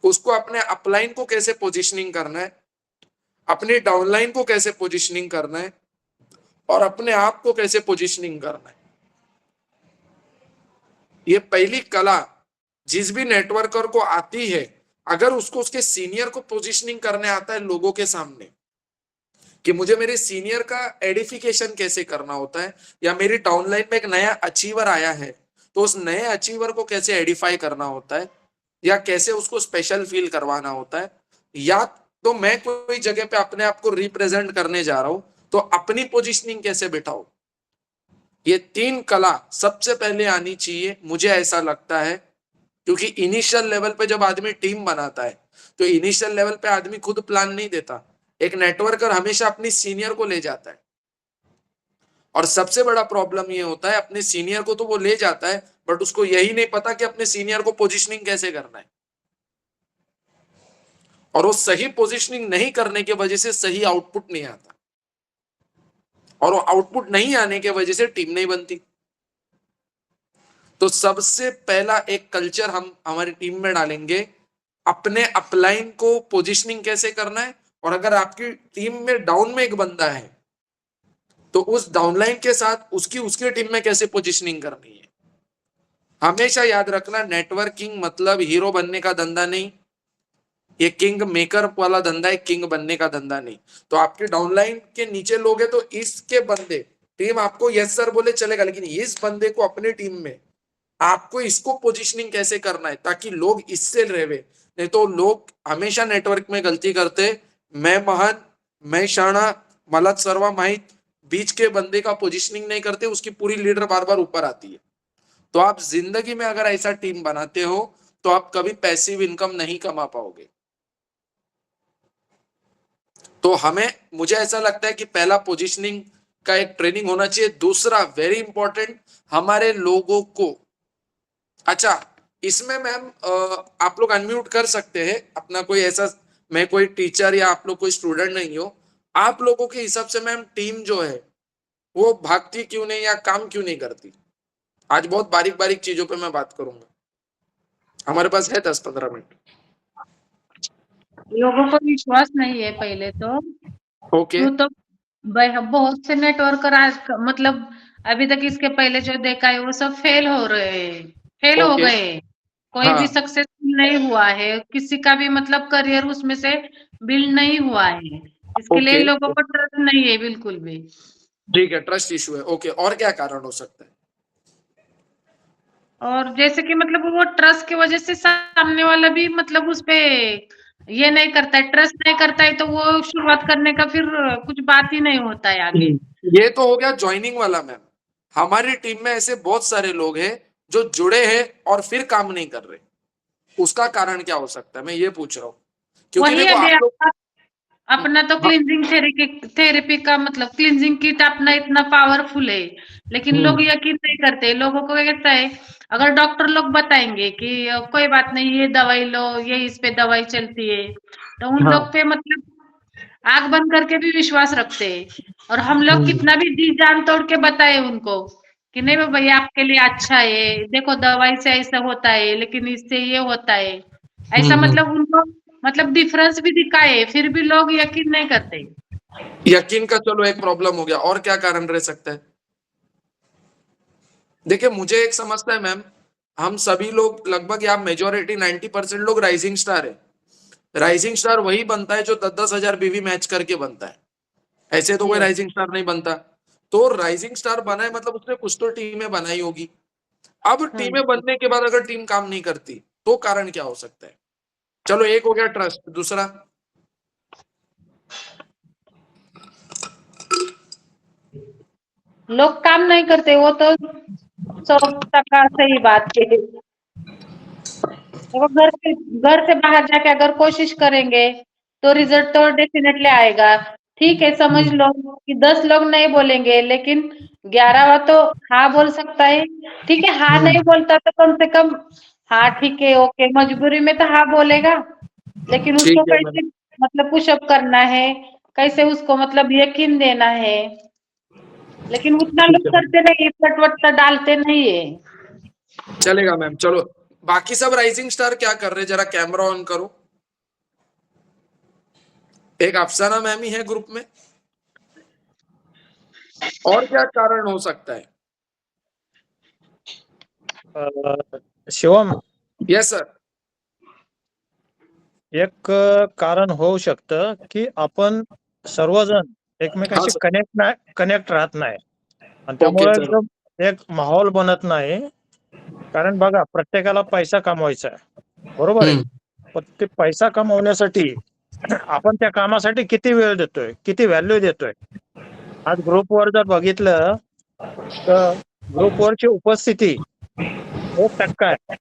उसको अपने अपलाइन को कैसे पोजिशनिंग करना है, अपनी डाउनलाइन को कैसे पोजिशनिंग करना है, और अपने आप को कैसे पोजिशनिंग करना है। ये पहली कला जिस भी नेटवर्कर को आती है, अगर उसको उसके सीनियर को पोजिशनिंग करने आता है लोगों के सामने, कि मुझे मेरे सीनियर का एडिफिकेशन कैसे करना होता है, या मेरी डाउनलाइन में एक नया अचीवर आया है तो उस नए अचीवर को कैसे एडिफाई करना होता है, या कैसे उसको स्पेशल फील करवाना होता है, या तो मैं कोई जगह पे अपने आप को रिप्रेजेंट करने जा रहा हूं तो अपनी पोजिशनिंग कैसे बिठाऊं, ये 3 कला सबसे पहले आनी चाहिए, मुझे ऐसा लगता है। क्योंकि इनिशियल लेवल पे जब आदमी टीम बनाता है तो इनिशियल लेवल पे आदमी खुद प्लान नहीं देता, एक नेटवर्कर हमेशा अपनी सीनियर को ले जाता है। और सबसे बड़ा प्रॉब्लम ये होता है, अपने सीनियर को तो वो ले जाता है बट उसको यही नहीं पता कि अपने सीनियर को पोजीशनिंग कैसे करना है, और वो सही पोजीशनिंग नहीं करने की वजह से सही आउटपुट नहीं आता, और वो आउटपुट नहीं आने की वजह से टीम नहीं बनती। तो सबसे पहला एक कल्चर हम हमारी टीम में डालेंगे, अपने अपलाइन को पोजीशनिंग कैसे करना है, और अगर आपकी टीम में डाउन में एक बंदा है तो उस डाउनलाइन के साथ उसकी उसकी टीम में कैसे पोजीशनिंग करनी है। हमेशा याद रखना, नेटवर्किंग मतलब हीरो बनने का धंधा नहीं, ये किंग मेकर वाला धंधा है, किंग बनने का धंधा नहीं। तो आपके डाउनलाइन के नीचे लोग हैं तो इसके बंदे, टीम आपको यस सर बोले चलेगा, लेकिन इस बंदे को अपने टीम में आपको इसको पोजीशनिंग कैसे करना है ताकि लोग इससे रहे। नहीं तो लोग हमेशा नेटवर्क में गलती करते, मैं महान, मैं शाना, मला सर्व माहित, बीच के बंदे का पोजीशनिंग नहीं करते, उसकी पूरी लीडर बार बार ऊपर आती है। तो आप जिंदगी में अगर ऐसा टीम बनाते हो तो आप कभी पैसिव इनकम नहीं कमा पाओगे। तो मुझे ऐसा लगता है कि पहला पोजीशनिंग का एक ट्रेनिंग होना चाहिए। दूसरा वेरी इंपॉर्टेंट, हमारे लोगों को, अच्छा इसमें मैम आप लोग अनम्यूट कर सकते हैं अपना, कोई ऐसा, मैं कोई टीचर या आप लोग कोई स्टूडेंट नहीं हो, आप लोगों के हिसाब से मैम टीम जो है वो भागती क्यों नहीं या काम क्यों नहीं करती। आज बहुत बारीक बारीक चीजों पे मैं बात करूंगा, हमारे पास है 10-15 मिनट। लोगों को विश्वास नहीं है पहले तो। ओके वो तो बहुत से नेटवर्कर आज मतलब अभी तक इसके पहले जो देखा है वो सब फेल हो रहे, फेल हो ओके गए। कोई हाँ भी सक्सेसफुल नहीं हुआ है, किसी का भी मतलब करियर उसमें से बिल्ड नहीं हुआ है। इसके लिए ओके लोगों को ट्रस्ट नहीं है बिल्कुल भी। ठीक है, ट्रस्ट इशू है। ओके, और क्या कारण हो सकता है। और जैसे कि मतलब वो ट्रस्ट की वजह से सामने वाला भी मतलब उस पे ये नहीं करता है, ट्रस्ट नहीं करता है, तो वो शुरुआत करने का फिर कुछ बात ही नहीं होता है आगे। ये तो हो गया ज्वाइनिंग वाला मैम। हमारी टीम में ऐसे बहुत सारे लोग हैं जो जुड़े हैं और फिर काम नहीं कर रहे, उसका कारण क्या हो सकता है, मैं ये पूछ रहा हूँ। क्योंकि वही देखो अभी आप लोग, अपना तो हाँ, क्लींजिंग थेरेपी का मतलब क्लींजिंग किट अपना इतना पावरफुल है, लेकिन लोग यकीन नहीं करते। लोगों को कहता है अगर डॉक्टर लोग बताएंगे कि कोई बात नहीं ये दवाई लो, ये इस पे दवाई चलती है, तो उन हाँ, लोग पे मतलब आंख बंद करके भी विश्वास रखते हैं। और हम लोग कितना भी जी जान तोड़ के बताए उनको कि नहीं भैया आपके लिए अच्छा है, देखो दवाई से ऐसा होता है लेकिन इससे ये होता है, ऐसा मतलब उनको मतलब डिफरेंस भी दिखाए, फिर भी लोग यकीन नहीं करते। यकीन का चलो एक प्रॉब्लम हो गया, और क्या कारण रह सकता है। देखिए मुझे एक समझता है मैम, हम सभी लोग लगभग या मेजोरिटी 90% लोग राइजिंग स्टार है। राइजिंग स्टार वही बनता है जो 10-10 हजार बीवी मैच करके बनता है, ऐसे तो कोई यस। राइजिंग स्टार नहीं बनता। तो राइजिंग स्टार बना है मतलब उसने कुछ तो टीमें बनाई होगी। अब टीमें बनने के बाद अगर टीम काम नहीं करती तो कारण क्या हो सकता है। चलो एक हो गया ट्रस्ट, दूसरा लोग काम नहीं करते, वो तो 100% सही बात है। देखो घर से बाहर जाके अगर कोशिश करेंगे तो रिजल्ट तो डेफिनेटली आएगा। ठीक है, समझ लो कि 10 लोग नहीं बोलेंगे लेकिन 11वां तो हाँ बोल सकता है। ठीक है, हाँ नहीं बोलता तो कम से कम हाँ ठीक है ओके, मजबूरी में तो हाँ बोलेगा, लेकिन उसको ठीक है मैम, कैसे मतलब पुशअप करना है, कैसे उसको मतलब यकीन देना है, लेकिन उतना ठीक लोग है मैम, करते नहीं, फटवट डालते नहीं है। चलेगा मैम। चलो बाकी सब राइजिंग स्टार क्या कर रहे हैं, जरा कैमरा ऑन करो। एक अफसाना मैम ही है ग्रुप में, और क्या कारण हो सकता है? Shivam, yes sir. एक कारण होऊ शकतं की आपण सर्वजण हाँ एकमेकाशी सर। कनेक्ट राहत नाही आणि ओके त्यामुळे सर। एकदम एक माहोल बनत नाही. कारण बघा, प्रत्येकाला पैसा कमवायचा आहे, बरोबर आहे. पण ते पैसा कमवण्यासाठी आपण त्या कामासाठी किती वेळ देतोय, किती व्हॅल्यू देतोय. आज ग्रुपवर जर बघितलं तर ग्रुपवरची उपस्थिती 1% आहे.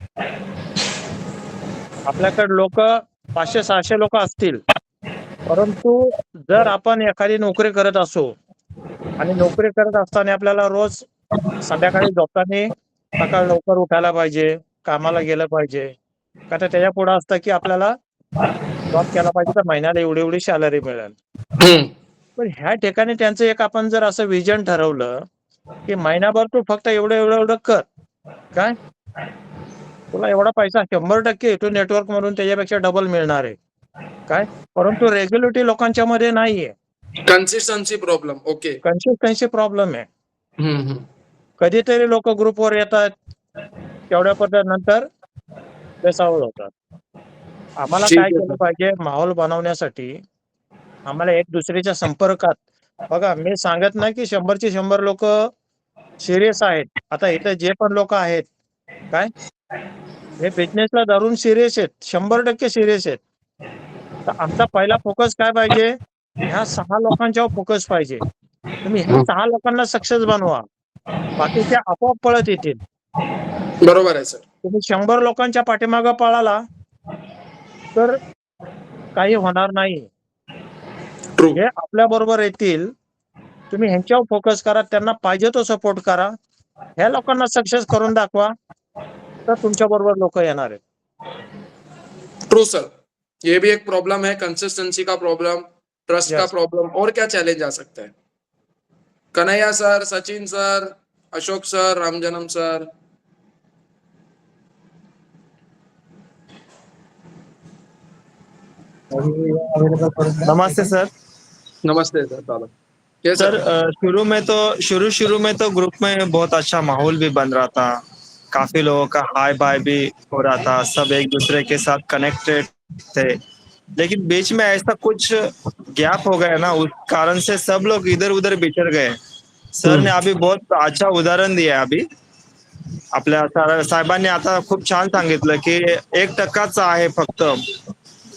आपल्याकडे लोक 500-600 लोक असतील, परंतु जर आपण एखादी नोकरी करत असू आणि नोकरी करत असताना आपल्याला रोज संध्याकाळी झोपताना सकाळ लवकर उठायला पाहिजे, कामाला गेलं पाहिजे. का तर त्याच्या पुढे असतं की आपल्याला जॉब केला पाहिजे तर महिन्याला एवढी एवढी सॅलरी मिळेल. पण ह्या ठिकाणी त्यांचं एक आपण जर असं विजन ठरवलं की महिनाभर तू फक्त एवढं एवढं एवढं कर, काय तुला एवढा पैसा 100% तू नेटवर्क मधून त्याच्यापेक्षा डबल मिळणार आहे, काय. परंतु रेग्युलरिटी लोकांच्या मध्ये नाहीये. Consistency problem. Okay. Consistency problem आहे. हम्म. कधीतरी लोक ग्रुपवर येतात, तेवढ्या पद्धतीनंतर बेसावळ होतात. आम्हाला ठीक काय है केलं सर। पाहिजे माहोल बनवण्यासाठी, आम्हाला एक दुसरीच्या संपर्कात. बघा, मी सांगत नाही की 100ची 100 लोक सिरियस आहेत. आता इथे जे पण लोक आहेत, काय हे बिझनेसला धरून सिरियस आहेत, 100% सिरियस आहेत. तर आमचा पहिला फोकस काय पाहिजे, ह्या 6 लोकांच्यावर फोकस पाहिजे. तुम्ही ह्या 6 लोकांना सक्सेस बनवा, बाकीचे आपोआप पळत येतील. बरोबर आहे सर। तुम्ही 100 लोकांच्या पाठीमागे पळाला तर काही होणार नाही. ट्रू। हे आपल्या बरोबर येतील. तुम्ही ह्यांच्यावर फोकस करा, त्यांना पाहिजे तो सपोर्ट करा, ह्या लोकांना सक्सेस करून दाखवा, तर तुमच्या बरोबर लोक येणार आहेत. True sir. ये भी एक प्रॉब्लम है, कंसिस्टेंसी का प्रॉब्लम, ट्रस्ट का यस. प्रॉब्लम। और क्या चैलेंज आ सकता है? Kanhaiya sir, Sachin sir, Ashok sir, Ramjanam sir. नमस्ते सर। नमस्ते सर। चलो कैसे सर हो? शुरू में तो ग्रुप में बहुत अच्छा माहौल भी बन रहा था, काफी लोगों का हाय बाय भी हो रहा था, सब एक दूसरे के साथ कनेक्टेड थे। लेकिन बीच में ऐसा कुछ गैप हो गया ना, उस कारण से सब लोग इधर उधर बिछड़ गए। सर ने अभी बहुत अच्छा उदाहरण दिया है अभी आपल्या साहेबांनी आता खूप छान सांगितलं की 1%च आहे फक्त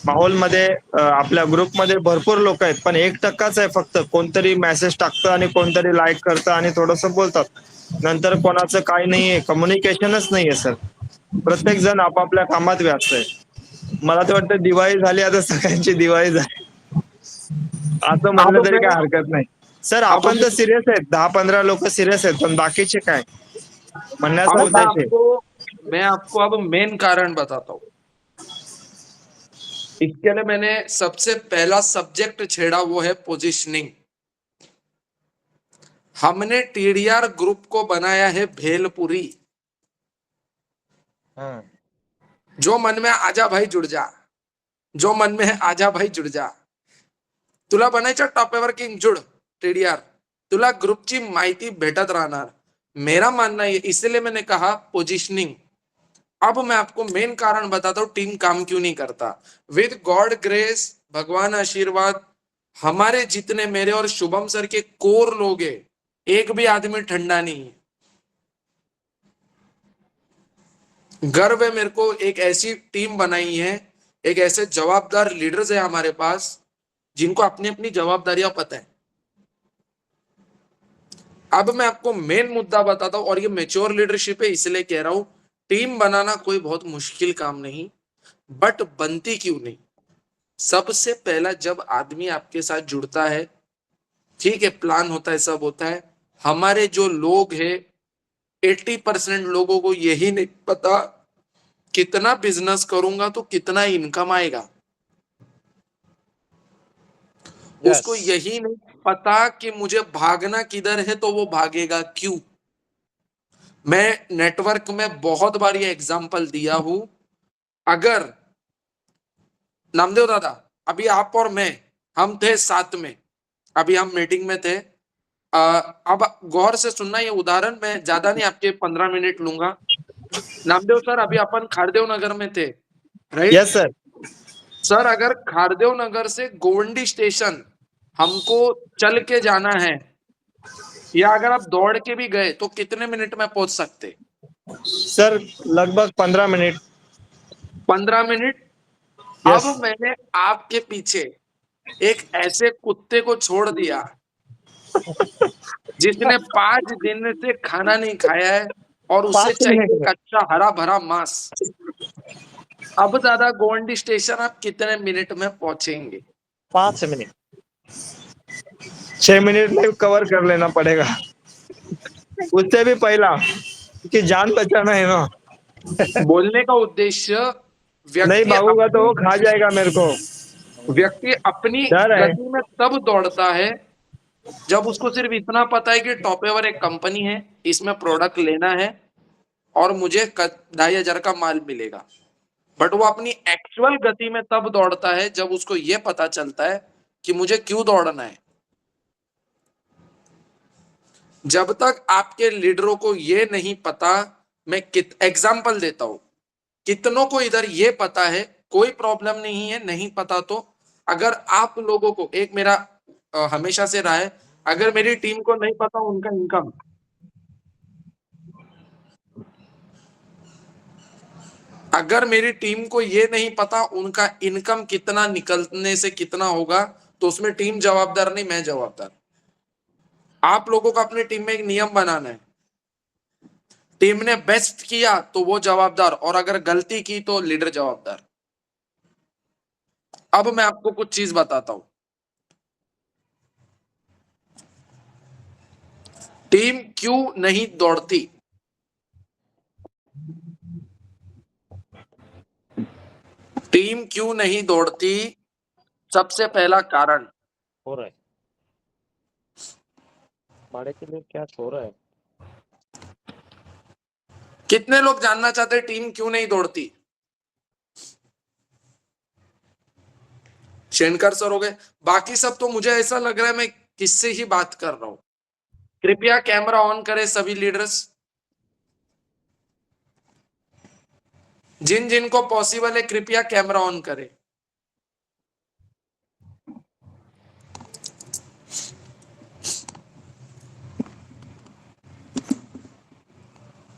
माहोलमध्ये. आपल्या ग्रुपमध्ये भरपूर लोक आहेत, पण 1%च आहे फक्त. कोणतरी मेसेज टाकतं आणि कोणतरी लाईक करतं आणि थोडंसं बोलतात, नंतर कोणाचं काही नाहीये, कम्युनिकेशनच नाहीये सर. प्रत्येक जण आपापल्या कामात व्यस्त आहे. मला तर वाटतं दिवाळी झाली, आता सगळ्यांची दिवाळी झाली असं अब म्हणलं तरी मैं काय हरकत नाही. सर अब आपण तर मैं सिरियस आहेत, 10-15 लोक सिरियस आहेत, पण बाकीचे काय म्हणण्याचा अब उद्देश आहे. मैं आपको अब मेन कारण बताता हूँ। इसके लिए मैंने सबसे पहला सब्जेक्ट छेड़ा, वो है पोजीशनिंग। हमने टीडीआर ग्रुप को बनाया है भेलपुरी। जो मन में आजा भाई जुड़ जा, जो मन में है आजा भाई जुड़ जा। तुला बनायचं टॉपेवर किंग, जुड टीडीआर, तुला ग्रुपची माहिती भेटत राहणार। मेरा मानना है, इसलिए मैंने कहा पोजीशनिंग। अब मैं आपको मेन कारण बताता हूं टीम काम क्यों नहीं करता। विद गॉड ग्रेस, भगवान आशीर्वाद, हमारे जितने मेरे और शुभम सर के कोर लोग हैं, एक भी आदमी ठंडा नहीं है। गर्व है मेरे को, एक ऐसी टीम बनाई है, एक ऐसे जवाबदार लीडर्स है हमारे पास, जिनको अपनी अपनी जवाबदारियां पता है। अब मैं आपको मेन मुद्दा बताता हूं, और ये मेच्योर लीडरशिप है, इसलिए कह रहा हूं टीम बनाना कोई बहुत मुश्किल काम नहीं, बट बनती क्यों नहीं। सबसे पहला, जब आदमी आपके साथ जुड़ता है, ठीक है, प्लान होता है, सब होता है, हमारे जो लोग हैं 80% लोगों को यही नहीं पता कितना बिजनेस करूंगा तो कितना इनकम आएगा। उसको यस. यही नहीं पता कि मुझे भागना किधर है तो वो भागेगा क्यों। मैं नेटवर्क में बहुत बार ये एग्जाम्पल दिया हूं। अगर नामदेव दादा, अभी आप और मैं, हम थे साथ में, अभी हम मीटिंग में थे। अब गौर से सुनना ये उदाहरण, मैं ज्यादा नहीं, आपके 15 मिनट लूंगा। नामदेव सर, अभी अपन खारदेव नगर में थे, राइट? Yes sir. सर, अगर खारदेव नगर से गोवंडी स्टेशन हमको चल के जाना है, या अगर आप दौड़ के भी गए, तो कितने मिनट में पहुंच सकते? सर लगभग 15 मिनट। 15 मिनट। अब यस। मैंने आपके पीछे एक ऐसे कुत्ते को छोड़ दिया जिसने 5 दिन से खाना नहीं खाया है, और उसे 5 मिनट चाहिए में। एक अच्छा हरा भरा मांस। अब दादा, गोवंडी स्टेशन आप कितने मिनट में पहुंचेंगे? 5 मिनट। 6 मिनट में कवर कर लेना पड़ेगा, उससे भी पहला, क्योंकि जान बचाना है ना। बोलने का उद्देश्य, नहीं व्यक्ति भागूंगा तो वो अपनी खा जाएगा मेरे को। व्यक्ति अपनी डर है। गति में तब दौड़ता है जब उसको सिर्फ इतना पता है कि टॉपेवर एक कंपनी है, इसमें प्रोडक्ट लेना है और मुझे 2,500 का माल मिलेगा। बट वो अपनी एक्चुअल गति में तब दौड़ता है जब उसको ये पता चलता है कि मुझे क्यों दौड़ना है। जब तक आपके लीडरों को ये नहीं पता, मैं एग्जाम्पल देता हूं, कितनों को इधर ये पता है, कोई प्रॉब्लम नहीं है, नहीं पता तो। अगर आप लोगों को, एक मेरा हमेशा से रहा है, अगर मेरी टीम को नहीं पता उनका इनकम, अगर मेरी टीम को ये नहीं पता उनका इनकम कितना निकलने से कितना होगा, तो उसमें टीम जवाबदार नहीं, मैं जवाबदार। आप लोगों को अपनी टीम में एक नियम बनाना है, टीम ने बेस्ट किया तो वो जवाबदार, और अगर गलती की तो लीडर जवाबदार। अब मैं आपको कुछ चीज बताता हूं। टीम क्यों नहीं दौड़ती? टीम क्यों नहीं दौड़ती? सबसे पहला कारण, हो रहा है भाड़े के लिए क्या हो रहा है? कितने लोग जानना चाहते हैं टीम क्यों नहीं दौड़ती? शेनकर सर हो गए, बाकी सब तो मुझे ऐसा लग रहा है मैं किससे ही बात कर रहा हूं। कृपया कैमरा ऑन करें सभी लीडर्स, जिन जिन को पॉसिबल है कृपया कैमरा ऑन करें।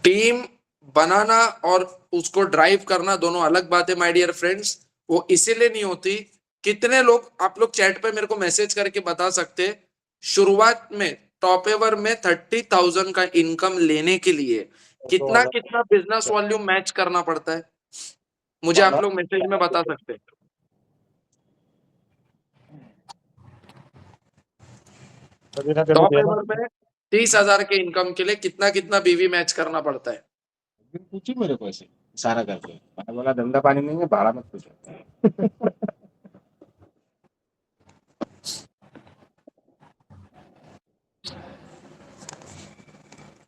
टीम बनाना और उसको ड्राइव करना दोनों अलग बात है माय डियर फ्रेंड्स। वो इसीलिए नहीं होती। कितने लोग, आप लोग चैट पे मेरे को मैसेज करके बता सकते, शुरुआत में टॉप एवर में 30,000 का इनकम लेने के लिए कितना 2,000। कितना बिजनेस वॉल्यूम मैच करना पड़ता है? मुझे आप लोग मैसेज में बता सकते हैं। कभी ना कभी टॉप देना। एवर में 30,000 के इनकम के लिए कितना कितना बीवी मैच करना पड़ता है? फिर पूछी मेरे को ऐसे इशारा करके, मैं बोला धंधा पानी नहीं है, भाड़ा मत पूछो।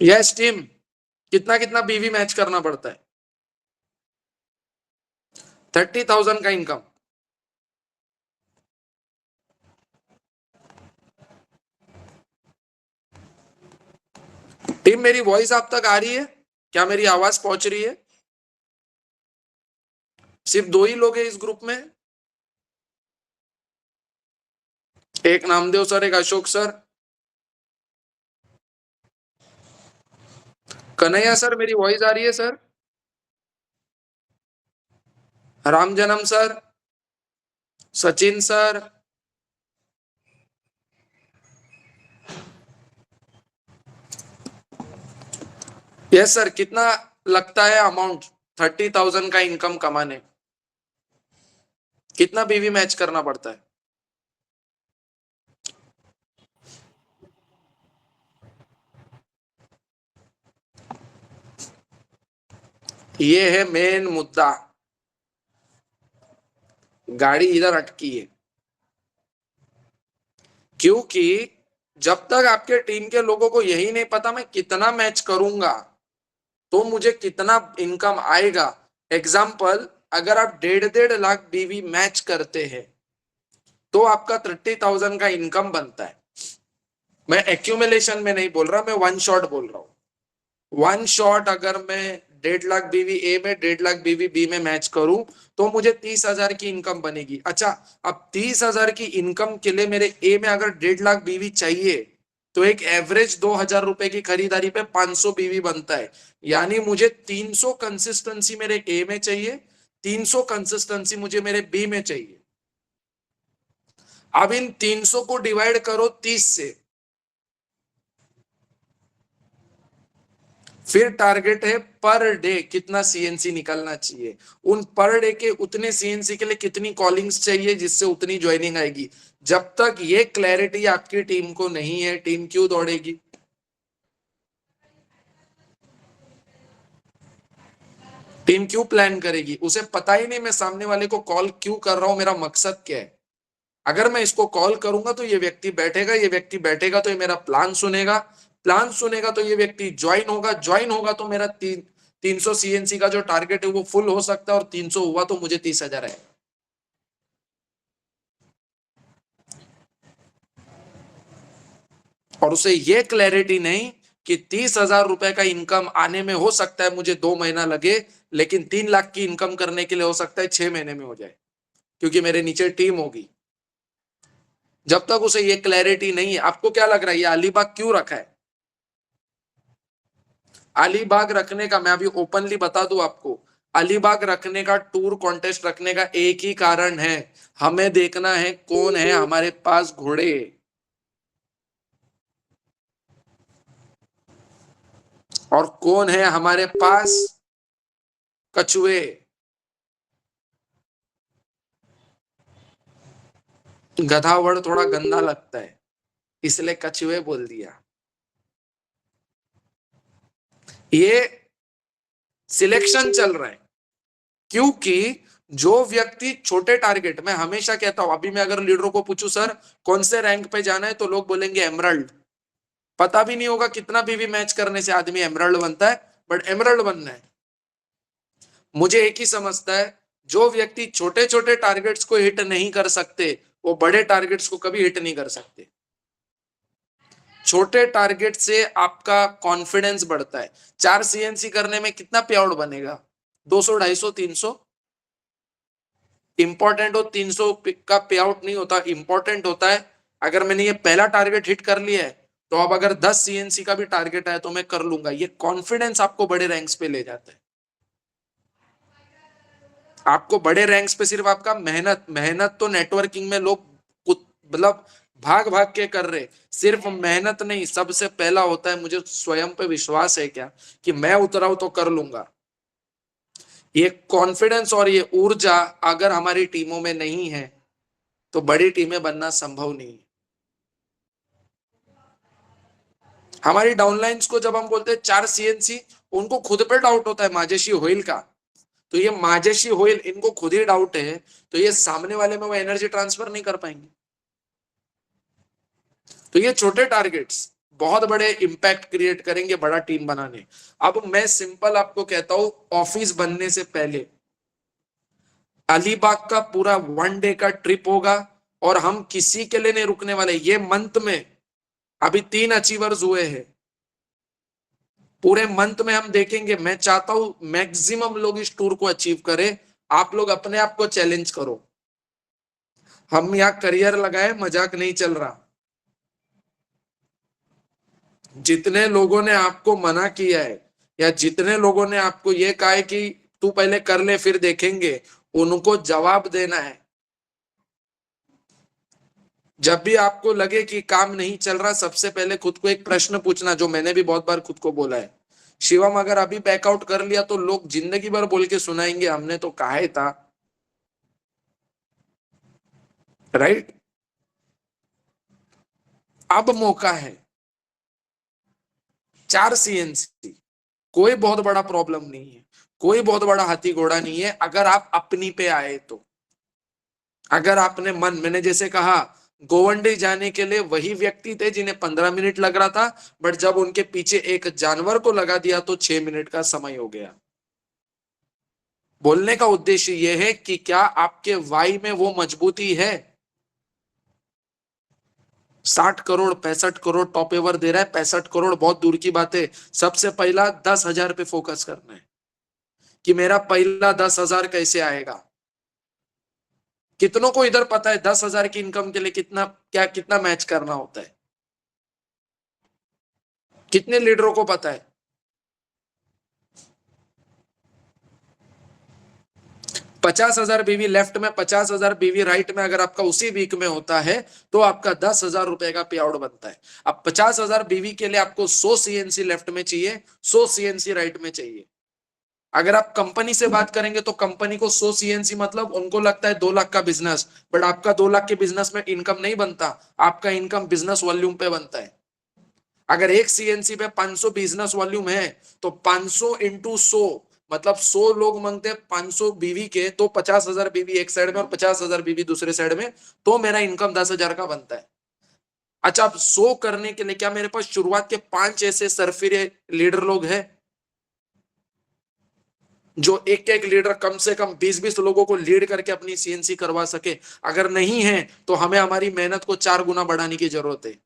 यस टीम, कितना कितना बीवी मैच करना पड़ता है? 30,000 का इनकम। टीम, मेरी वॉइस आप तक आ रही है? क्या मेरी आवाज पहुंच रही है? सिर्फ 2 ही लोग हैं इस ग्रुप में, एक नामदेव सर, एक अशोक सर। कन्हैया सर, मेरी वॉइस आ रही है सर? राम जन्म sir, Sachin sir, yes sir. कितना लगता है अमाउंट 30,000 का इनकम कमाने? कितना बीवी मैच करना पड़ता है? ये है मेन मुद्दा, गाड़ी इधर अटकी है। क्योंकि जब तक आपके टीम के लोगों को यही नहीं पता मैं कितना मैच करूंगा, तो मुझे कितना इनकम आएगा। एग्जाम्पल, अगर आप 1.5 लाख बीवी मैच करते हैं तो आपका 30,000 का इनकम बनता है। मैं एक्यूमुलेशन में नहीं बोल रहा, मैं वन शॉट बोल रहा हूं। वन शॉट अगर मैं 1.5 लाख बीवी ए में 1.5 लाख बीवी बी में मैच करूं तो मुझे 30,000 की इनकम बनेगी। अच्छा, अब 30,000 की इनकम के लिए मेरे ए में अगर 1.5 लाख बीवी चाहिए तो एक एवरेज 2,000 रुपए की खरीदारी पे 500 बीवी बनता है। यानी मुझे 300 कंसिस्टेंसी मेरे ए में चाहिए, 300 कंसिस्टेंसी मुझे मेरे बी में चाहिए। अब इन 300 को डिवाइड करो 30 से, फिर टारगेट है पर डे कितना सीएनसी निकलना चाहिए, उन पर डे के उतने सीएनसी के लिए कितनी कॉलिंग्स चाहिए जिससे उतनी ज्वाइनिंग आएगी। जब तक ये क्लैरिटी आपकी टीम को नहीं है, टीम क्यों दौड़ेगी? टीम क्यों प्लान करेगी? उसे पता ही नहीं मैं सामने वाले को कॉल क्यों कर रहा हूं, मेरा मकसद क्या है। अगर मैं इसको कॉल करूंगा तो ये व्यक्ति बैठेगा, ये व्यक्ति बैठेगा तो ये मेरा प्लान सुनेगा, प्लान सुनेगा तो ये व्यक्ति ज्वाइन होगा, ज्वाइन होगा तो मेरा 300 सीएनसी का जो टारगेट है वो फुल हो सकता है, और 300 हुआ तो मुझे 30,000 है। और उसे ये क्लैरिटी नहीं कि 30,000 रुपए का इनकम आने में हो सकता है मुझे 2 महीना लगे, लेकिन 3 लाख की इनकम करने के लिए हो सकता है 6 महीने में हो जाए, क्योंकि मेरे नीचे टीम होगी। जब तक उसे ये क्लैरिटी नहीं है, आपको क्या लग रहा है ये अलीबाग क्यों रखा है? अलीबाग रखने का, मैं अभी ओपनली बता दूं आपको, अलीबाग रखने का, टूर कॉन्टेस्ट रखने का एक ही कारण है, हमें देखना है कौन है हमारे पास घोड़े, और कौन है हमारे पास कछुए। गधा वर्ड थोड़ा गंदा लगता है, इसलिए कछुए बोल दिया। ये सिलेक्शन चल रहा है, क्योंकि जो व्यक्ति छोटे टारगेट, मैं हमेशा कहता हूं, अभी मैं अगर लीडरों को पूछूं सर कौन से रैंक पे जाना है, तो लोग बोलेंगे एमरल्ड। पता भी नहीं होगा कितना बीवी मैच करने से आदमी एमरल्ड बनता है, बट एमरल्ड बनना है। मुझे एक ही समझता है, जो व्यक्ति छोटे छोटे टारगेट्स को हिट नहीं कर सकते वो बड़े टारगेट्स को कभी हिट नहीं कर सकते। छोटे टारगेट से आपका कॉन्फिडेंस बढ़ता है। 4 सीएनसी करने में कितना पे आउट बनेगा? 200, 250, 300। इंपॉर्टेंट हो 300 का पे आउट नहीं होता, इंपॉर्टेंट होता है अगर मैंने ये पहला टारगेट हिट कर लिया है तो अब अगर 10 सीएनसी का भी टारगेट है तो मैं कर लूंगा। ये कॉन्फिडेंस आपको बड़े रैंक्स पे ले जाता है। आपको बड़े रैंक्स पे सिर्फ आपका मेहनत तो नेटवर्किंग में लोग मतलब भाग भाग के कर रहे, सिर्फ मेहनत नहीं, सबसे पहला होता है मुझे स्वयं पे विश्वास है क्या कि मैं उतरा हूं तो कर लूंगा। ये कॉन्फिडेंस और ये ऊर्जा अगर हमारी टीमों में नहीं है तो बड़ी टीमें बनना संभव नहीं है। हमारी डाउनलाइंस को जब हम बोलते हैं 4 सीएनसी, उनको खुद पे डाउट होता है माझ्याशी होईल का, तो ये माझ्याशी होईल इनको खुद ही डाउट है, तो ये सामने वाले में वो एनर्जी ट्रांसफर नहीं कर पाएंगे। तो ये छोटे टारगेट्स बहुत बड़े इंपैक्ट क्रिएट करेंगे बड़ा टीम बनाने। अब मैं सिंपल आपको कहता हूं, ऑफिस बनने से पहले अलीबाग का पूरा 1 डे का ट्रिप होगा, और हम किसी के लिए नहीं रुकने वाले। ये मंथ में अभी 3 अचीवर्स हुए हैं, पूरे मंथ में हम देखेंगे। मैं चाहता हूं मैक्सिमम लोग इस टूर को अचीव करें। आप लोग अपने आप को चैलेंज करो। हम यहां करियर लगाए, मजाक नहीं चल रहा। जितने लोगों ने आपको मना किया है या जितने लोगों ने आपको यह कहा है कि तू पहले कर ले फिर देखेंगे, उनको जवाब देना है। जब भी आपको लगे कि काम नहीं चल रहा, सबसे पहले खुद को एक प्रश्न पूछना, जो मैंने भी बहुत बार खुद को बोला है, शिवम अगर अभी बैकआउट कर लिया तो लोग जिंदगी भर बोल के सुनाएंगे हमने तो कहा था, राइट? अब मौका है। 4 सीएनसी कोई बहुत बड़ा प्रॉब्लम नहीं है, कोई बहुत बड़ा हाथी घोड़ा नहीं है, अगर आप अपनी पे आए तो। अगर आपने मन, मैंने जैसे कहा गोवंडी जाने के लिए वही व्यक्ति थे जिन्हें 15 मिनट लग रहा था, बट जब उनके पीछे एक जानवर को लगा दिया तो 6 मिनट का समय हो गया। बोलने का उद्देश्य यह है कि क्या आपके वाई में वो मजबूती है? 60 crore 65 crore top ever they रहा है, 65 करोड़ बहुत दूर की बात है। सबसे पहला 10,000 पे फोकस करना है कि मेरा पहला 10,000 कैसे आएगा। कितनों को इधर पता है 10,000 की इनकम के लिए कितना मैच करना होता है? कितने लीडरों को पता है? 50,000 बीवी लेफ्ट में, 50,000 बीवी राइट में अगर आपका उसी वीक में होता है तो आपका 10,000 रुपए का पे आउट बनता है। अब 50,000 बीवी के लिए आपको 100 सीएनसी लेफ्ट में चाहिए, 100 सीएनसी राइट में चाहिए। अगर आप कंपनी से बात करेंगे तो कंपनी को 100 सीएनसी मतलब उनको लगता है 2 लाख का बिजनेस, बट आपका 2 लाख के बिजनेस में इनकम नहीं बनता, आपका इनकम बिजनेस वॉल्यूम पे बनता है। अगर 1 सीएनसी पे 500 बिजनेस वॉल्यूम है तो 500 इंटू 100 मतलब 100 लोग मांगते हैं 500 बीवी के, तो 50,000 बीवी एक साइड में और 50,000 बीवी दूसरे साइड में, तो मेरा इनकम 10,000 का बनता है। अच्छा, अब 100 करने के लिए क्या मेरे पास शुरुआत के 5 ऐसे सरफिरे लीडर लोग हैं जो एक एक लीडर कम से कम 20-20 लोगों को लीड करके अपनी सीएनसी करवा सके? अगर नहीं है तो हमें हमारी मेहनत को 4 गुना बढ़ाने की जरूरत है।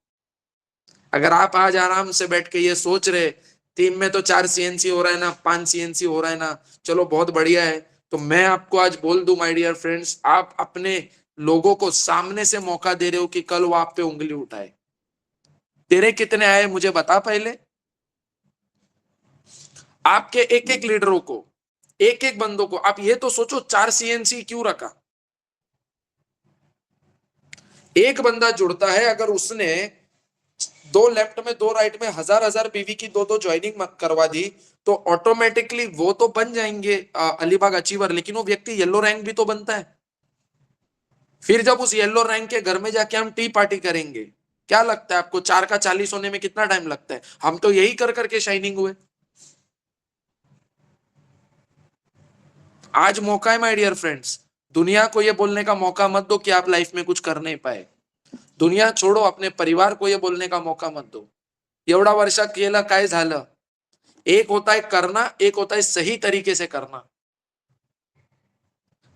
अगर आप आज आराम से बैठ के ये सोच रहे टीम में तो 4 सीएनसी हो रहा है ना, 5 सीएनसी हो रहा है ना, चलो बहुत बढ़िया है, तो मैं आपको आज बोल दूं माय डियर फ्रेंड्स, आप अपने लोगों को सामने से मौका दे रहे हो कि कल वो आप पे उंगली उठाए। तेरे कितने आए मुझे बता पहले। आपके एक एक लीडरों को, एक एक बंदों को, आप ये तो सोचो 4 सीएनसी क्यों रखा? एक बंदा जुड़ता है, अगर उसने 2 लेफ्ट में 2 राइट में 1,000 बीवी की 2 ज्वाइनिंग करवा दी तो ऑटोमेटिकली वो तो बन जाएंगे अलीबाग अचीवर, लेकिन वो व्यक्ति येलो रैंक भी तो बनता है। फिर जब उस येलो रैंक के घर में जाके हम टी पार्टी करेंगे, क्या लगता है आपको 4 का 40 होने में कितना टाइम लगता है? हम तो यही कर करके शाइनिंग हुए। आज मौका है माय डियर फ्रेंड्स, दुनिया को ये बोलने का मौका मत दो कि आप लाइफ में कुछ कर नहीं पाए। दुनिया छोड़ो, अपने परिवार को ये बोलने का मौका मत दो एवढा वर्षात केलं काय झालं। एक होता है करना, एक होता है सही तरीके से करना।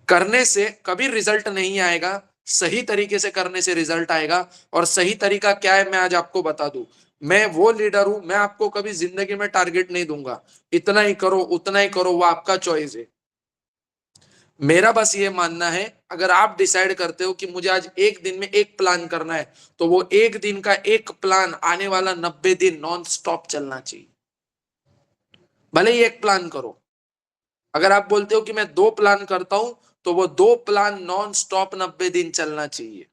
करने से कभी रिजल्ट नहीं आएगा, सही तरीके से करने से रिजल्ट आएगा। और सही तरीका क्या है मैं आज आपको बता दूं। मैं वो लीडर हूं, मैं आपको कभी जिंदगी में टारगेट नहीं दूंगा इतना ही करो उतना ही करो, वो आपका चॉइस है। मेरा बस ये मानना है, अगर आप डिसाइड करते हो कि मुझे आज एक दिन में एक प्लान करना है तो वो एक दिन का एक प्लान आने वाला 90 दिन नॉन स्टॉप चलना चाहिए। भले ही एक प्लान करो। अगर आप बोलते हो कि मैं 2 प्लान करता हूं तो वो 2 प्लान नॉन स्टॉप 90 दिन चलना चाहिए।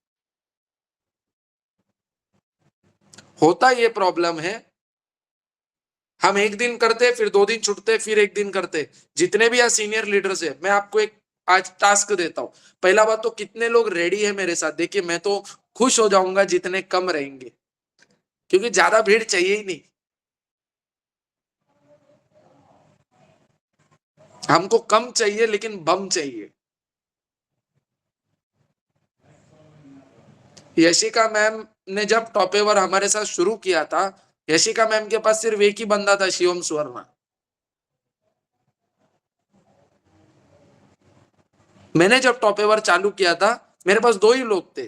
होता ये प्रॉब्लम है, हम एक दिन करते फिर 2 दिन छुटते फिर एक दिन करते। जितने भी यहाँ सीनियर लीडर्स है, मैं आपको एक आज टास्क देता हूं। पहला बात तो कितने लोग रेडी है मेरे साथ? देखिए मैं तो खुश हो जाऊंगा जितने कम रहेंगे, क्योंकि ज्यादा भीड़ चाहिए ही नहीं। हमको कम चाहिए लेकिन बम चाहिए। यशिका मैम ने जब टॉप एवर हमारे साथ शुरू किया था, यशिका मैम के पास सिर्फ एक ही बंदा था, शिवम सुवर्णा। मैंने जब टॉप एवर चालू किया था मेरे पास 2 ही लोग थे।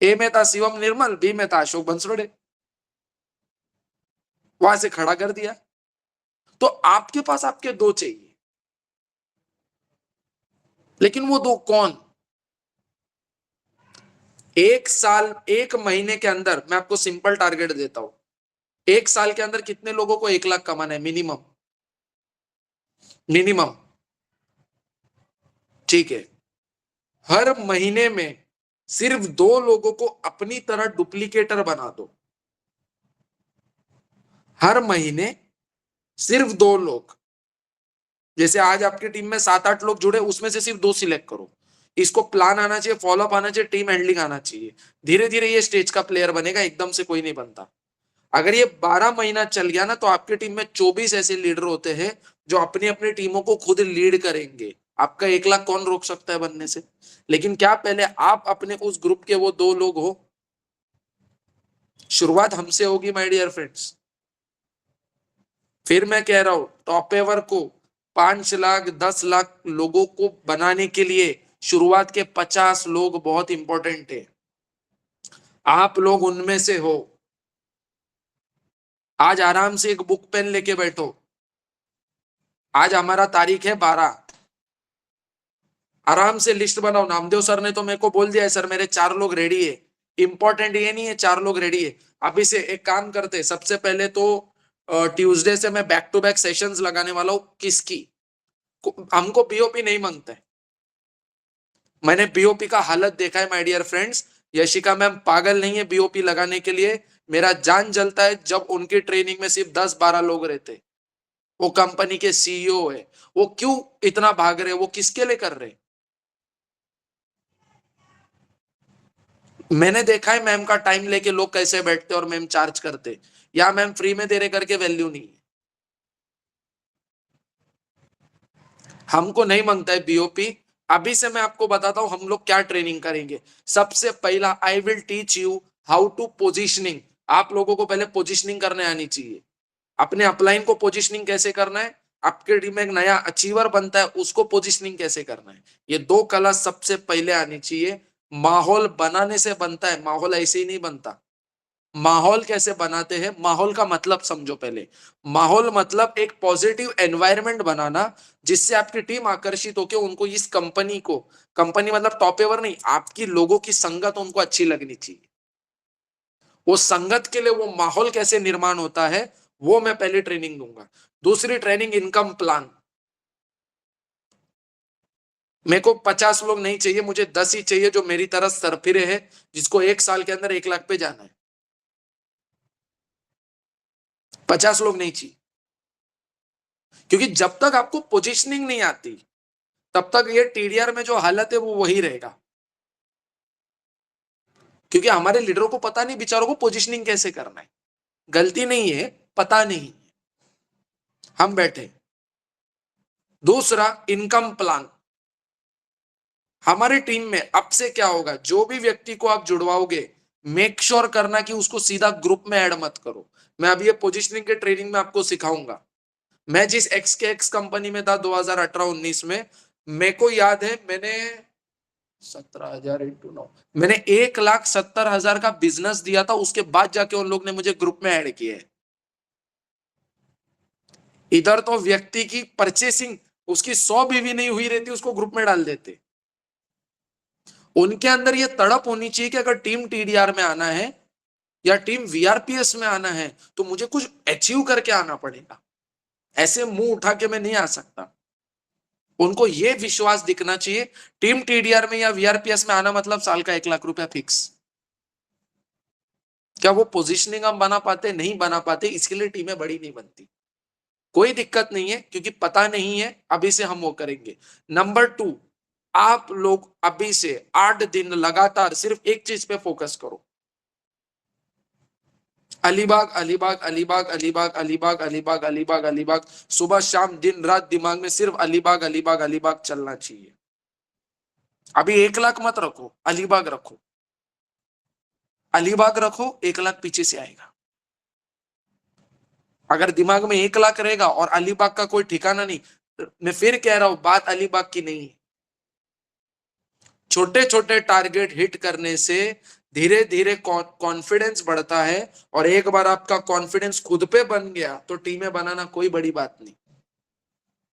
ए में था शिवम निर्मल, बी में था अशोक बंसरोड़े। वहां से खड़ा कर दिया। तो आपके पास आपके 2 चाहिए, लेकिन वो 2 कौन? 1 साल 1 महीने के अंदर मैं आपको सिंपल टारगेट देता हूं। 1 साल के अंदर कितने लोगों को 1 लाख कमाना है मिनिमम? मिनिमम, ठीक है। हर महीने में सिर्फ 2 लोगों को अपनी तरह डुप्लीकेटर बना दो। हर महीने सिर्फ 2 लोग। जैसे आज आपकी टीम में 7-8 लोग जुड़े, उसमें से सिर्फ 2 सिलेक्ट करो। इसको प्लान आना चाहिए, फॉलोअप आना चाहिए, टीम हैंडलिंग आना चाहिए। धीरे धीरे ये स्टेज का प्लेयर बनेगा, एकदम से कोई नहीं बनता। अगर ये 12 महीना चल गया ना तो आपकी टीम में 24 ऐसे लीडर होते हैं जो अपनी अपनी टीमों को खुद लीड करेंगे। आपका 1 लाख कौन रोक सकता है बनने से? लेकिन क्या पहले आप अपने उस ग्रुप के वो 2 लोग हो? शुरुआत हमसे होगी माय डियर फ्रेंड्स। फिर मैं कह रहा हूं, टॉप एवर को 5 लाख 10 लाख लोगों को बनाने के लिए शुरुआत के 50 लोग बहुत इंपॉर्टेंट है। आप लोग उनमें से हो। आज आराम से एक बुक पेन लेके बैठो। आज हमारा तारीख है 12। आराम से लिस्ट बनाओ। नामदेव सर ने तो मेरे को बोल दिया है, सर मेरे 4 लोग रेडी है। इंपॉर्टेंट ये नहीं है 4 लोग रेडी है। अभी से एक काम करते, सबसे पहले तो ट्यूसडे से मैं बैक टू बैक सेशंस लगाने वाला हूं। किसकी? हमको बीओपी नहीं मांगता है। मैंने बीओपी का हालत देखा है my dear friends. Yashika ma'am पागल नहीं है बीओपी लगाने के लिए। मेरा जान जलता है जब उनकी ट्रेनिंग में सिर्फ 10-12 लोग रहते। वो कंपनी के सीईओ है। वो क्यों इतना भाग रहे? वो किसके लिए कर रहे? मैंने देखा है मैम का टाइम लेके लोग कैसे बैठते और मैम चार्ज करते। या मैम फ्री में दे रहे करके वैल्यू नहीं है। हमको नहीं मांगता है बीओपी। अभी से मैं आपको बताता हूं हम लोग क्या ट्रेनिंग करेंगे। सबसे पहला, I will teach you how to positioning. आप लोगों को पहले पोजिशनिंग करने आनी चाहिए। अपने अपलाइन को पोजिशनिंग कैसे करना है, आपके टीम में एक नया अचीवर बनता है उसको पोजिशनिंग कैसे करना है, ये 2 कला सबसे पहले आनी चाहिए। माहौल बनाने से बनता है, माहौल ऐसे ही नहीं बनता। माहौल कैसे बनाते हैं? माहौल का मतलब समझो पहले। माहौल मतलब एक पॉजिटिव एनवायरनमेंट बनाना जिससे आपकी टीम आकर्षित होकर उनको इस कंपनी को, कंपनी मतलब टॉप एवर नहीं, आपकी लोगों की संगत उनको अच्छी लगनी चाहिए। वो संगत के लिए वो माहौल कैसे निर्माण होता है वो मैं पहले ट्रेनिंग दूंगा। दूसरी ट्रेनिंग, इनकम प्लान। मेरे को 50 लोग नहीं चाहिए, मुझे 10 ही चाहिए जो मेरी तरह सरफिरे है, जिसको 1 साल के अंदर 1 लाख पे जाना है। 50 लोग नहीं चाहिए। क्योंकि जब तक आपको पोजीशनिंग नहीं आती तब तक ये टीडीआर में जो हालत है वो वही रहेगा। क्योंकि हमारे लीडरों को पता नहीं बेचारों को पोजीशनिंग कैसे करना है। गलती नहीं है, पता नहीं, हम बैठे। दूसरा, इनकम प्लान। हमारी टीम में अब से क्या होगा, जो भी व्यक्ति को आप जुड़वाओगे मेक श्योर करना कि उसको सीधा ग्रुप में ऐड मत करो। मैं अभी ये पोजीशनिंग के ट्रेनिंग में आपको सिखाऊंगा। मैं जिस एक्स के एक्स कंपनी में था 2018-19 में, मेरे को याद है मैंने 17,000 इंटू 9, मैंने 1,70,000 का बिजनेस दिया था। उसके बाद जाके उन लोग ने मुझे ग्रुप में ऐड किया है। इधर तो व्यक्ति की परचेसिंग उसकी 100 भी नहीं हुई रहती, उसको ग्रुप में डाल देते। उनके अंदर ये तड़प होनी चाहिए कि अगर टीम टीडीआर में आना है या टीम वीआरपीएस में आना है तो मुझे कुछ अचीव करके आना पड़ेगा। ऐसे मुंह उठा के मैं नहीं आ सकता। उनको ये विश्वास दिखना चाहिए टीम टीडीआर में या वीआरपीएस में आना मतलब साल का 1 लाख रुपया फिक्स। क्या वो पोजीशनिंग हम बना पाते? नहीं बना पाते, इसके लिए टीमें बड़ी नहीं बनती। कोई दिक्कत नहीं है क्योंकि पता नहीं है, अभी से हम वो करेंगे। नंबर 2, आप लोग अभी से 8 दिन लगातार सिर्फ एक चीज पे फोकस करो। अलीबाग अलीबाग अलीबाग अलीबाग अलीबाग अलीबाग अलीबाग अलीबाग, सुबह शाम दिन रात दिमाग में सिर्फ अलीबाग अलीबाग अलीबाग चलना चाहिए। अभी 1 लाख मत रखो, अलीबाग रखो। अलीबाग रखो, 1 लाख पीछे से आएगा। अगर दिमाग में 1 लाख रहेगा और अलीबाग का कोई ठिकाना नहीं, मैं फिर कह रहा हूं बात अलीबाग की नहीं है। छोटे छोटे टारगेट हिट करने से धीरे धीरे कॉन्फिडेंस बढ़ता है और एक बार आपका कॉन्फिडेंस खुद पे बन गया तो टीमें बनाना कोई बड़ी बात नहीं।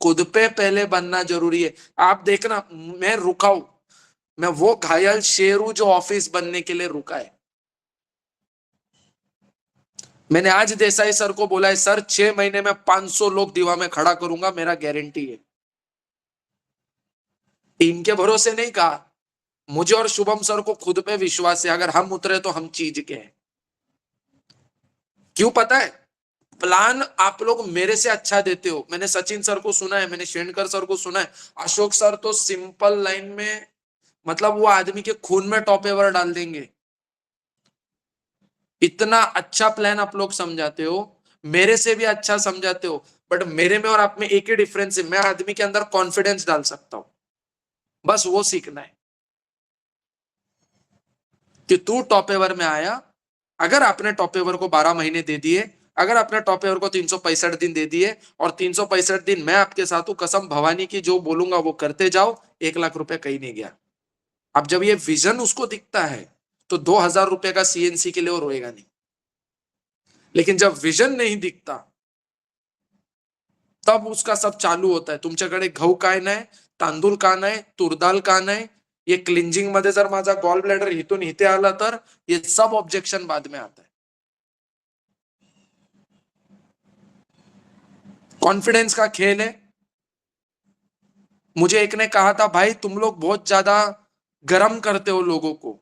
खुद पे पहले बनना जरूरी है। आप देखना, मैं रुका हूं, मैं वो घायल शेर हूं जो ऑफिस बनने के लिए रुका है। मैंने आज देसाई सर को बोला है, सर 6 महीने में 500 लोग दीवा में खड़ा करूंगा, मेरा गारंटी है। टीम के भरोसे नहीं कहा, मुझे और शुभम सर को खुद पे विश्वास है। अगर हम उतरे तो हम चीज के हैं। क्यों पता है? प्लान आप लोग मेरे से अच्छा देते हो। मैंने सचिन सर को सुना है, मैंने शेणकर सर को सुना है, अशोक सर तो सिंपल लाइन में मतलब वो आदमी के खून में टॉप एवर डाल देंगे। इतना अच्छा प्लान आप लोग समझाते हो, मेरे से भी अच्छा समझाते हो। बट मेरे में और आप में एक ही डिफरेंस है, मैं आदमी के अंदर कॉन्फिडेंस डाल सकता हूं। बस वो सीखना है कि तू टॉप एवर में आया, अगर आपने टॉप एवर को 12 महीने दे दिए, अगर आपने टॉप एवर को 365 दिन दे दिए और 365 दिन मैं आपके साथ हूं, कसम भवानी की जो बोलूंगा वो करते जाओ, 1 लाख रुपए कहीं नहीं गया। अब जब ये विजन उसको दिखता है तो 2,000 रुपए का सीएनसी के लिए वो रोएगा नहीं। लेकिन जब विजन नहीं दिखता तब उसका सब चालू होता है, तुमच्याकडे गहू काय नाही, तांदूळ का नाही, तुरदाल का नाही, ये क्लिंजिंग मध्ये जर माझा गॉल ब्लॅडर इथून इथे आला तर ये सब ऑब्जेक्शन बाद में आता है। कॉन्फिडेंस का खेल है। मुझे एक ने कहा था भाई तुम लोग बहुत ज्यादा गर्म करते हो लोगों को,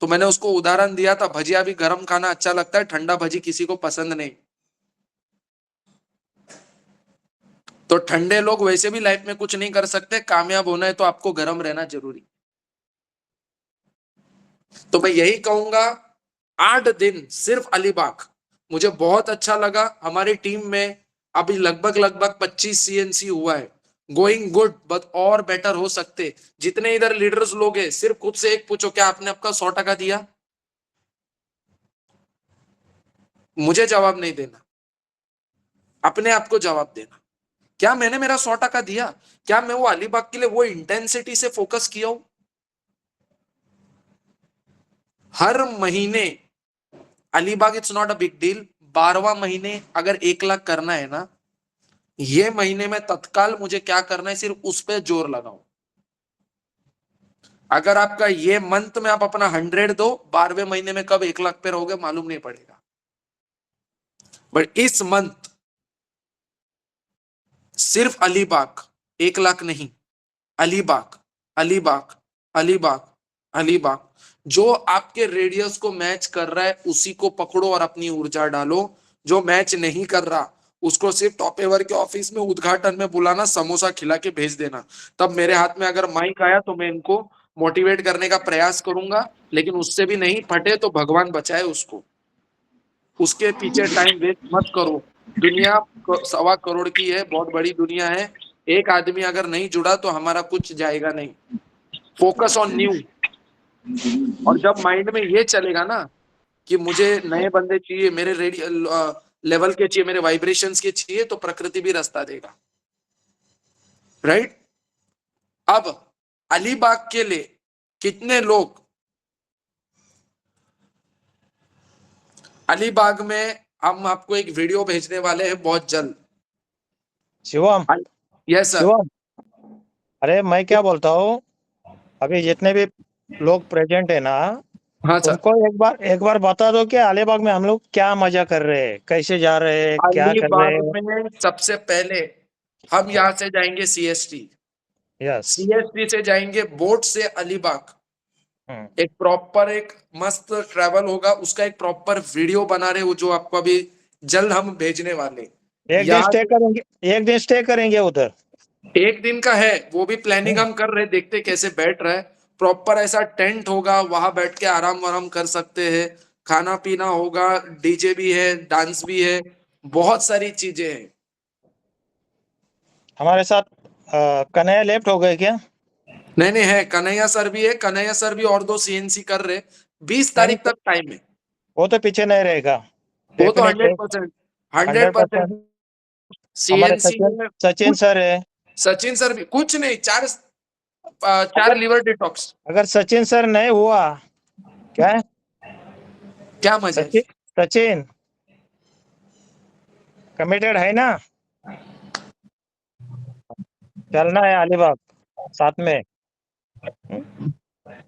तो मैंने उसको उदाहरण दिया था, भजिया भी गर्म खाना अच्छा लगता है, ठंडा भजी किसी को पसंद नहीं। तो ठंडे लोग वैसे भी लाइफ में कुछ नहीं कर सकते, कामयाब होना है तो आपको गर्म रहना जरूरी। तो मैं यही कहूंगा, 8 दिन सिर्फ अलीबाग, मुझे बहुत अच्छा लगा। हमारी टीम में अभी लगभग लगभग 25 सीएनसी हुआ है, गोइंग गुड बट और बेटर हो सकते। जितने इधर लीडर्स लोग हैं, सिर्फ खुद से एक पूछो, क्या आपने आपका 100% दिया? मुझे जवाब नहीं देना, अपने आप को जवाब देना, क्या मैंने मेरा 100% दिया? क्या मैं वो अलीबाग के लिए वो इंटेंसिटी से फोकस किया हूं? हर महीने Alibaug it's not a big deal, 12वां महीने अगर 1 लाख करना है ना, ये महीने में तत्काल मुझे क्या करना है, सिर्फ उस पर जोर लगाओ। अगर आपका ये मंथ में आप अपना 100 दो, 12वें महीने में कब 1 लाख पे रहोगे मालूम नहीं पड़ेगा। बट इस मंथ सिर्फ अलीबाग, 1 लाख नहीं, अलीबाग, अलीबाग, अलीबाग, अलीबाग। जो आपके रेडियस को मैच कर रहा है उसी को पकड़ो और अपनी ऊर्जा डालो। जो मैच नहीं कर रहा उसको सिर्फ टॉप एवर के ऑफिस में उद्घाटन में बुलाना, समोसा खिला के भेज देना। तब मेरे हाथ में अगर माइक आया तो मैं इनको मोटिवेट करने का प्रयास करूंगा, लेकिन उससे भी नहीं फटे तो भगवान बचाए उसको। उसके पीछे टाइम वेस्ट मत करो। दुनिया 1.25 करोड़ की है, बहुत बड़ी दुनिया है। एक आदमी अगर नहीं जुड़ा तो हमारा कुछ जाएगा नहीं। Focus on new. और जब माइंड में ये चलेगा ना कि मुझे नए बंदे चाहिए, मेरे लेवल के चाहिए, मेरे वाइब्रेशंस के चाहिए, तो प्रकृति भी रास्ता देगा। राइट? अब अलीबाग के लिए कितने लोग, अलीबाग में हम आपको एक वीडियो भेजने वाले हैं बहुत जल्द। Shivam, yes sir. शिवम, अरे मैं क्या बोलता हूँ, अभी जितने भी लोग प्रेजेंट है ना, हाँ सर। उनको एक बार बता दो कि अलीबाग में हम लोग क्या मजा कर रहे हैं, कैसे जा रहे हैं, क्या कर रहे अलीबाग हैं। में सबसे पहले हम यहाँ से जाएंगे सीएसटी, यस। सीएसटी से जाएंगे बोट से अलीबाग। एक प्रॉपर एक मस्त ट्रैवल होगा, उसका एक प्रॉपर वीडियो बना रहे हो जो आपको अभी जल्द हम भेजने वाले। एक दिन यहाँ स्टे करेंगे, एक दिन स्टे करेंगे उधर। 1 दिन का है, वो भी प्लानिंग हम कर रहे, देखते कैसे बैठ रहा है। प्रॉपर ऐसा टेंट होगा, वहां बैठ के आराम आराम कर सकते हैं। खाना पीना होगा, डीजे भी है, डांस भी है, बहुत सारी चीजें हैं। हमारे साथ कन्हैया लेफ्ट हो गए क्या? नहीं नहीं है, कन्हैया सर भी है, कन्हैया सर भी और 2 सीएनसी कर रहे। 20 नहीं, तारीख तक टाइम है। वो तो पीछे नहीं रहेगा। वो तो डेफिनेटली 100%, 100%। 100% हमारे सीएनसी सचिन, में। सचिन कुछ सर है। सचिन सर भी कुछ नहीं, 4 अगर लिवर डिटॉक्स। अगर सचिन सर नहीं हुआ, क्या है? क्या मजा है? सचिन, सचिन कमिटेड है ना? चलना है अलीबाग साथ में।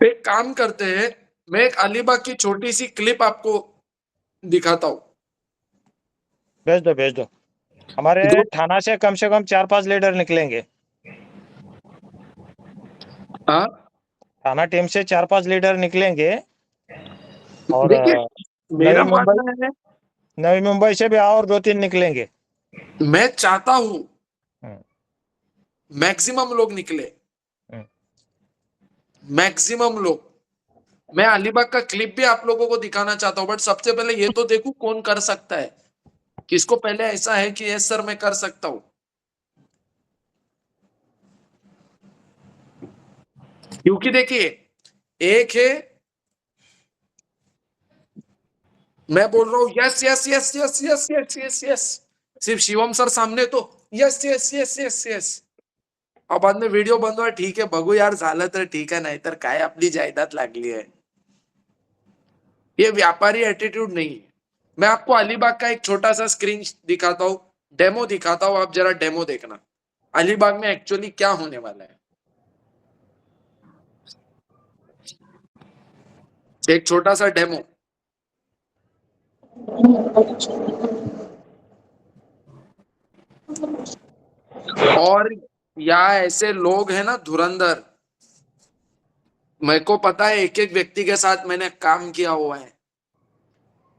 एक काम करते हैं, मैं एक अलीबाग की छोटी सी क्लिप आपको दिखाता हूँ। भेज दो, भेज दो। हमारे ग्रुप। थाना से कम 4-5 लीडर निकलेंगे। हाँ थाना टीम से 4-5 लीडर निकलेंगे। और देखिए, नवी मेरा मुंबई, मानना है, नवी मुंबई से भी और 2-3 निकलेंगे। मैं चाहता हूं हम्म, मैक्सिमम लोग निकले, हम्म। मैक्सिमम लोग। मैं अलीबाग का क्लिप भी आप लोगों को दिखाना चाहता हूं, बट सबसे पहले ये तो देखूं कौन कर सकता है, किसको पहले ऐसा है कि यस सर मैं कर सकता हूं। क्योंकि देखिए, एक है मैं बोल रहा हूँ yes yes yes yes yes yes yes yes, सिर्फ शिवम सर सामने तो yes yes yes yes yes, अब बाद में व्हिडिओ बंद हुआ, ठीक आहे बघू यार झालं तर ठीक आहे, नाहीतर काय आपली जायदाद लागली आहे. ये व्यापारी एटीट्यूड नहीं है. मैं आपको अलीबाग का एक छोटा सा स्क्रीन दिखाता हूँ, डेमो दिखाता हूँ, आप जरा डेमो देखना अलीबाग में एक्चुअली क्या होने वाला है. एक छोटा सा डेमो. और यहाँ ऐसे लोग हैं ना धुरंधर, मेरे को पता है एक एक व्यक्ति के साथ मैंने काम किया हुआ है.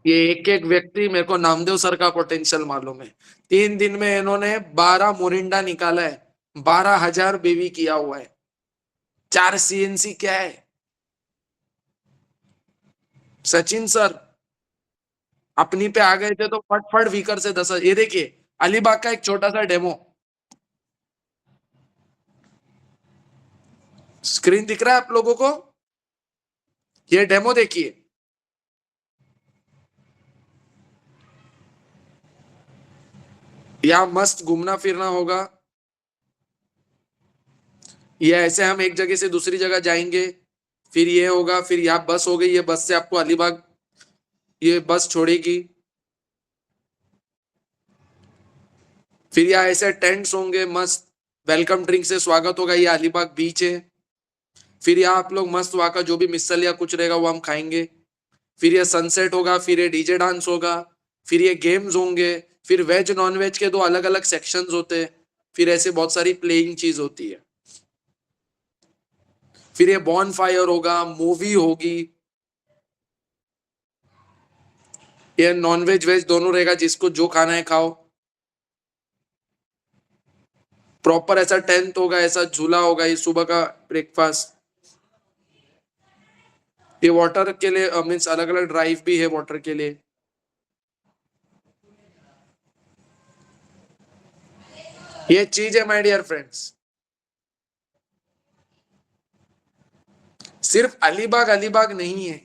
ये एक एक व्यक्ति मेरे को नामदेव सर का पोटेंशियल मालूम है. 3 दिन में इन्होंने 12 मोरिंडा निकाला है, 12,000 बेबी किया हुआ है, 4 सीएनसी क्या है. सचिन सर अपनी पे आ गए थे तो फटफट वीकर से 10. ये देखिए अलीबाग का एक छोटा सा डेमो, स्क्रीन दिख रहा है आप लोगों को, ये डेमो देखिए. यहाँ मस्त घूमना फिरना होगा. ये ऐसे हम एक जगह से दूसरी जगह जाएंगे, फिर ये होगा, फिर यहाँ बस हो गई, ये बस से आपको अलीबाग ये बस छोड़ेगी. फिर यहाँ ऐसे टेंट्स होंगे, मस्त वेलकम ड्रिंक से स्वागत होगा, ये अलीबाग बीच है. फिर यहाँ आप लोग मस्त वहां का जो भी मिसल या कुछ रहेगा वो हम खाएंगे. फिर ये सनसेट होगा, फिर ये डीजे डांस होगा, फिर ये गेम्स होंगे, फिर वेज नॉन वेज के 2 अलग अलग सेक्शंस होते हैं, फिर ऐसे बहुत सारी प्लेइंग चीज होती है. फिर ये बॉन फायर होगा, मूवी होगी, ये नॉन वेज वेज दोनों रहेगा, जिसको जो खाना है खाओ. प्रॉपर ऐसा टेंट होगा, ऐसा झूला होगा, ये सुबह का ब्रेकफास्ट. ये वाटर के लिए मीन्स अलग अलग ड्राइव भी है वाटर के लिए. ये चीज है माय डियर फ्रेंड्स. सिर्फ अलीबाग अलीबाग नहीं है.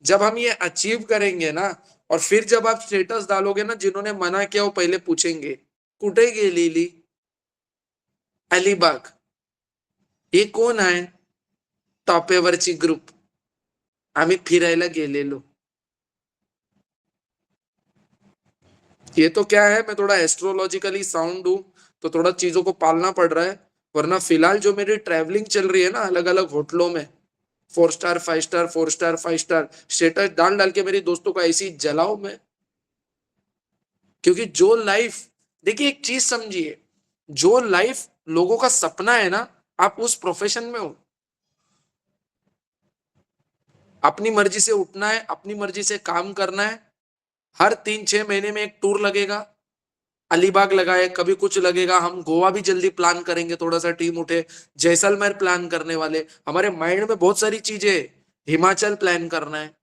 जब हम ये अचीव करेंगे ना, और फिर जब आप स्टेटस डालोगे ना, जिन्होंने मना किया वो पहले पूछेंगे कुठे गेलेली अलीबाग, हे कोण आहे, टॉपेवरची ग्रुप, आम्ही फिरायला गेलेलो. ये तो क्या है, मैं थोड़ा एस्ट्रोलॉजिकली साउंड हूं तो थोड़ा चीजों को पालना पड़ रहा है, वरना फिलहाल जो मेरी ट्रैवलिंग चल रही है ना अलग अलग होटलों में, 4 star 5 star 4 star 5 star status डाल डाल के मेरी दोस्तों को ऐसी जलाओ मैं. क्योंकि जो लाइफ, देखिए एक चीज समझिए, जो लाइफ लोगों का सपना है ना, आप उस प्रोफेशन में हो. अपनी मर्जी से उठना है, अपनी मर्जी से काम करना है. हर 3-6 महीने में एक टूर लगेगा, अलीबाग लगाए, कभी कुछ लगेगा, हम गोवा भी जल्दी प्लान करेंगे, थोड़ा सा टीम उठे, जैसलमेर प्लान करने वाले, हमारे माइंड में बहुत सारी चीजें, हिमाचल प्लान करना है.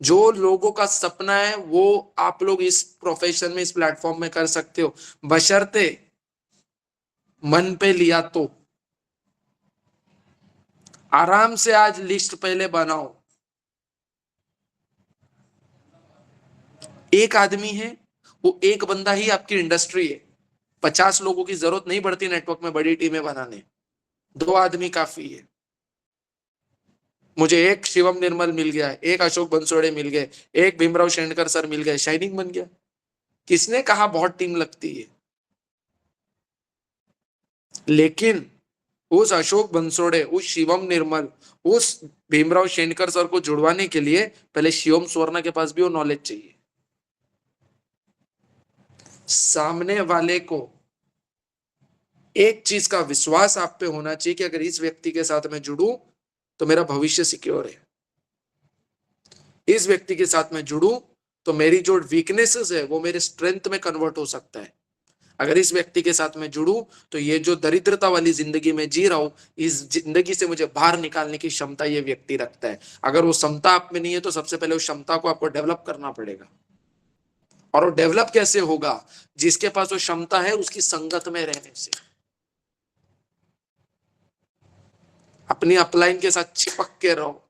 जो लोगों का सपना है वो आप लोग इस प्रोफेशन में, इस प्लेटफॉर्म में कर सकते हो, बशर्ते मन पे लिया तो. आराम से आज लिस्ट पहले बनाओ. एक आदमी है, वो एक बंदा ही आपकी इंडस्ट्री है. 50 लोगों की जरूरत नहीं पड़ती नेटवर्क में बड़ी टीमें बनाने, 2 आदमी काफी है. मुझे एक शिवम निर्मल मिल गया, एक अशोक बंसोड़े मिल गए, एक भीमराव शेंडकर सर मिल गए, शाइनिंग बन गया. किसने कहा बहुत टीम लगती है? लेकिन उस अशोक बंसोड़े, उस शिवम निर्मल, उस भीमराव शेंडकर सर को जुड़वाने के लिए पहले शिवम सुवर्णा के पास भी वो नॉलेज चाहिए. सामने वाले को एक चीज का विश्वास आप पे होना चाहिए कि अगर इस व्यक्ति के साथ मैं जुड़ूं तो मेरा भविष्य सिक्योर है. इस व्यक्ति के साथ मैं जुड़ूं तो मेरी जो वीकनेसेस है वो मेरे स्ट्रेंथ में कन्वर्ट हो सकता है. अगर इस व्यक्ति के साथ मैं जुड़ूं तो ये जो दरिद्रता वाली जिंदगी में जी रहा हूं, इस जिंदगी से मुझे बाहर निकालने की क्षमता ये व्यक्ति रखता है. अगर वो क्षमता आप में नहीं है तो सबसे पहले उस क्षमता को आपको डेवलप करना पड़ेगा. और वो डेवलप कैसे होगा? जिसके पास वो क्षमता है उसकी संगत में रहने से. अपनी अपलाइन के साथ चिपक के रहो।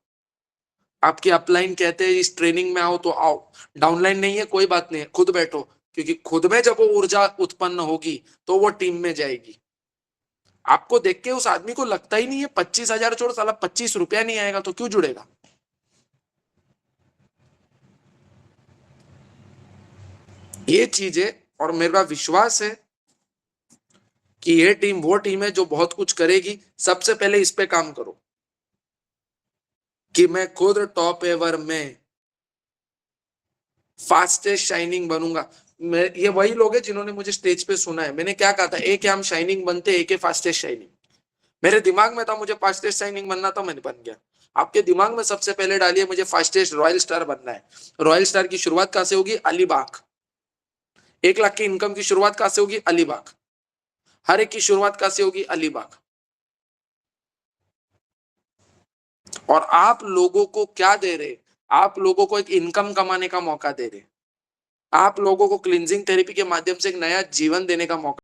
आपकी अपलाइन कहते हैं इस ट्रेनिंग में आओ तो आओ, डाउनलाइन नहीं है कोई बात नहीं है, खुद बैठो, क्योंकि खुद में जब वो ऊर्जा उत्पन्न होगी तो वो टीम में जाएगी। आपको देख के उस आदमी को लगता ही नहीं है 25,000 छोड़ साला 25 रुपया नहीं आएगा तो क्यों जुड़ेगा। ये चीजें, और मेरा विश्वास है कि ये टीम वो टीम है जो बहुत कुछ करेगी। सबसे पहले इस पे काम करो कि मैं खुद टॉप एवर में फास्टेस्ट शाइनिंग बनूंगा। ये वही लोग हैं जिन्होंने मुझे स्टेज पे सुना है। मैंने क्या कहा था, एक है हम शाइनिंग बनते, एक है फास्टेस्ट शाइनिंग। मेरे दिमाग में था मुझे फास्टेस्ट शाइनिंग बनना था, मैंने बन गया। आपके दिमाग में सबसे पहले डालिए मुझे फास्टेस्ट रॉयल स्टार बनना है। रॉयल स्टार की शुरुआत कहां से होगी? अलीबाग। 1 लाख की इनकम की शुरुआत कहां से होगी? अलीबाग। हर एक की शुरुआत कहां से होगी? अलीबाग। और आप लोगों को क्या दे रहे? आप लोगों को एक इनकम कमाने का मौका दे रहे, आप लोगों को क्लींजिंग थेरेपी के माध्यम से एक नया जीवन देने का मौका